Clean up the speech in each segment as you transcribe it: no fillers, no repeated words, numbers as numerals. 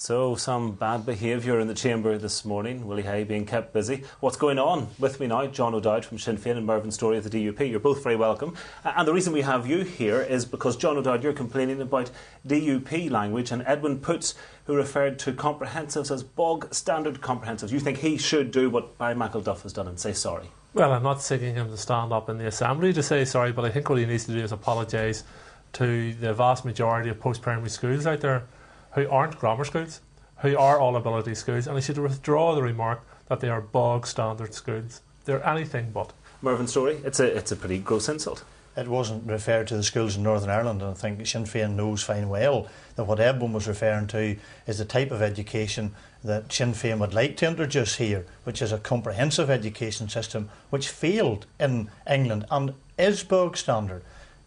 So, some bad behaviour in the chamber this morning. Willie Hay being kept busy. What's going on? With me now, John O'Dowd from Sinn Féin and Mervyn Storey of the DUP. You're both very welcome. And the reason we have you here is because, John O'Dowd, you're complaining about DUP language, and Edwin Poots, who referred to comprehensives as bog standard comprehensives. You think he should do what Barry McElduff has done and say sorry? Well, I'm not seeking him to stand up in the Assembly to say sorry, but I think what he needs to do is apologise to the vast majority of post-primary schools out there who aren't grammar schools, who are all-ability schools, and he should withdraw the remark that they are bog standard schools. They're anything but. Mervyn Storey, it's a pretty gross insult. It wasn't referred to the schools in Northern Ireland, and I think Sinn Féin knows fine well that what Edwin was referring to is the type of education that Sinn Féin would like to introduce here, which is a comprehensive education system which failed in England and is bog standard.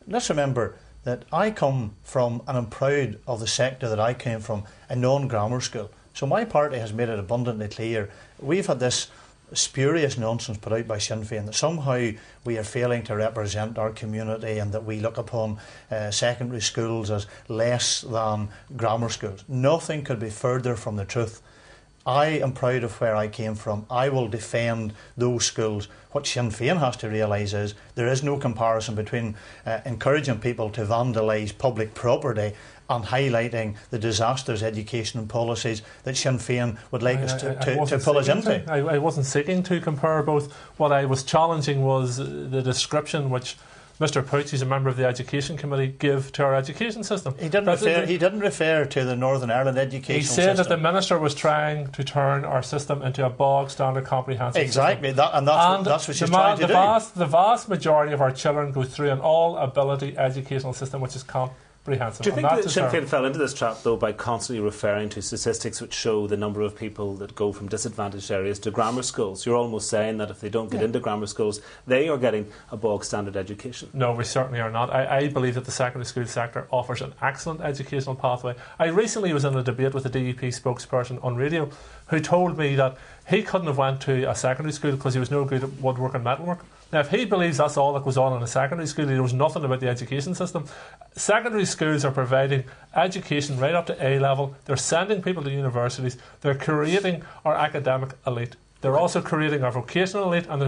Let's remember that I come from, and I'm proud of the sector that I came from, a non-grammar school. So my party has made it abundantly clear. We've had this spurious nonsense put out by Sinn Féin that somehow we are failing to represent our community and that we look upon secondary schools as less than grammar schools. Nothing could be further from the truth. I am proud of where I came from. I will defend those schools. What Sinn Féin has to realise is there is no comparison between encouraging people to vandalise public property and highlighting the disastrous education and policies that Sinn Féin would like us to pull us into. I wasn't seeking to compare both. What I was challenging was the description which Mr Poots, who's a member of the Education Committee, give to our education system. He didn't refer to the Northern Ireland education system. He said that the Minister was trying to turn our system into a bog standard comprehensive exactly, system. That's what she's trying to do. The vast majority of our children go through an all-ability educational system which is comprehensive. Do you think that Sinn Féin fell into this trap, though, by constantly referring to statistics which show the number of people that go from disadvantaged areas to grammar schools? You're almost saying that if they don't get into grammar schools, they are getting a bog standard education. No, we certainly are not. I believe that the secondary school sector offers an excellent educational pathway. I recently was in a debate with a DUP spokesperson on radio who told me that he couldn't have went to a secondary school because he was no good at woodwork and metalwork. Now, if he believes that's all that goes on in a secondary school, he knows nothing about the education system. Secondary schools are providing education right up to A level. They're sending people to universities. They're creating our academic elite. They're also creating our vocational elite, and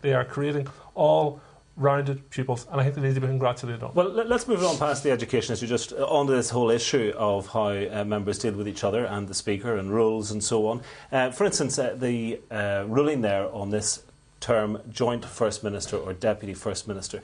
they are creating all-rounded pupils, and I think they need to be congratulated on. Well, let's move on past the education issue, just onto this whole issue of how members deal with each other and the Speaker and rules and so on. For instance, the ruling there on this term joint First Minister or Deputy First Minister.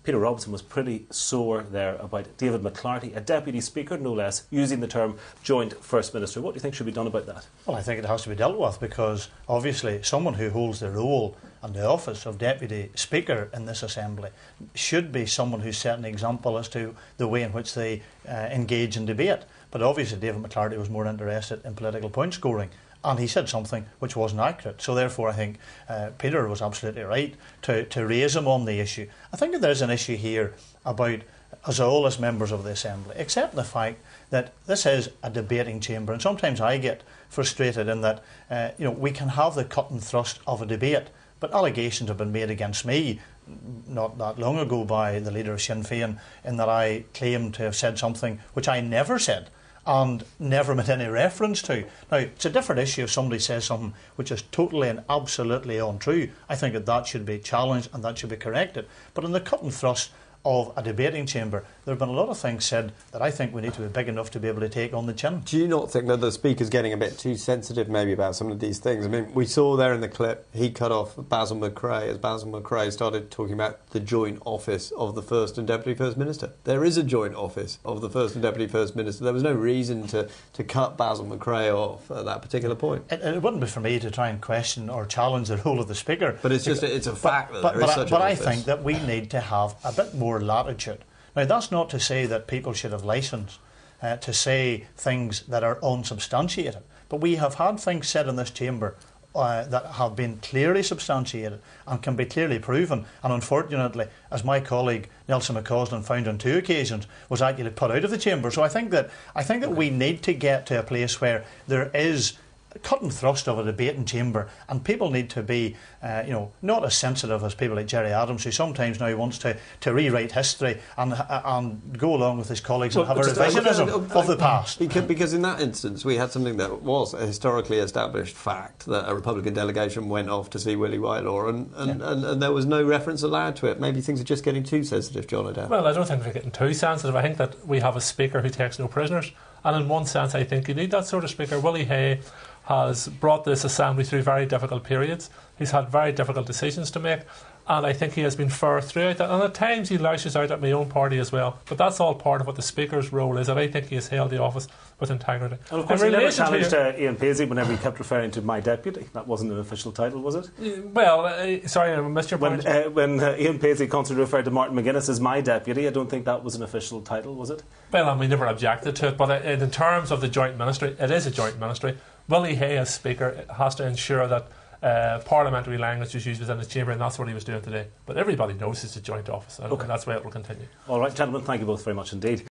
Peter Robinson was pretty sore there about David McClarty, a Deputy Speaker no less, using the term joint First Minister. What do you think should be done about that? Well, I think it has to be dealt with because obviously someone who holds the role and the office of Deputy Speaker in this Assembly should be someone who's set an example as to the way in which they engage in debate. But obviously David McClarty was more interested in political point scoring, and he said something which wasn't accurate. So therefore I think Peter was absolutely right to raise him on the issue. I think that there's an issue here about us all as members of the Assembly, except the fact that this is a debating chamber, and sometimes I get frustrated in that we can have the cut and thrust of a debate, but allegations have been made against me not that long ago by the leader of Sinn Féin in that I claim to have said something which I never said and never made any reference to. Now, it's a different issue if somebody says something which is totally and absolutely untrue. I think that should be challenged and that should be corrected. But in the cut and thrust of a debating chamber, there have been a lot of things said that I think we need to be big enough to be able to take on the chin. Do you not think that the Speaker's getting a bit too sensitive maybe about some of these things? I mean, we saw there in the clip, he cut off Basil McRae as Basil McRae started talking about the joint office of the First and Deputy First Minister. There is a joint office of the First and Deputy First Minister. There was no reason to cut Basil McRae off at that particular point. It wouldn't be for me to try and question or challenge the role of the Speaker. But it's just it's a fact that there is such an office. But I think that we need to have a bit more latitude. Now, that's not to say that people should have licence to say things that are unsubstantiated, but we have had things said in this chamber that have been clearly substantiated and can be clearly proven, and unfortunately, as my colleague Nelson McCausland found on 2 occasions, was actually put out of the chamber. So I think that we need to get to a place where there is cut and thrust of a debating chamber, and people need to be, not as sensitive as people like Jerry Adams, who sometimes now wants to rewrite history and go along with his colleagues and have a revisionism of the past. Because in that instance, we had something that was a historically established fact, that a Republican delegation went off to see Willie Whitelaw, and there was no reference allowed to it. Maybe things are just getting too sensitive, John O'Dowd. Well, I don't think they're getting too sensitive. I think that we have a speaker who takes no prisoners, and in one sense I think you need that sort of speaker. Willie Hay has brought this assembly through very difficult periods. He's had very difficult decisions to make, and I think he has been fair throughout that. And at times he lashes out at my own party as well. But that's all part of what the Speaker's role is, and I think he has held the office with integrity. And of course, he never challenged Ian Paisley whenever he kept referring to my deputy. That wasn't an official title, was it? Well, sorry, I missed your point. When Ian Paisley constantly referred to Martin McGuinness as my deputy, I don't think that was an official title, was it? Well, I mean, never objected to it, but in terms of the joint ministry, it is a joint ministry. Willie Hay, as Speaker, has to ensure that parliamentary language is used within the chamber, and that's what he was doing today. But everybody knows it's a joint office, and that's why it will continue. All right, gentlemen, thank you both very much indeed.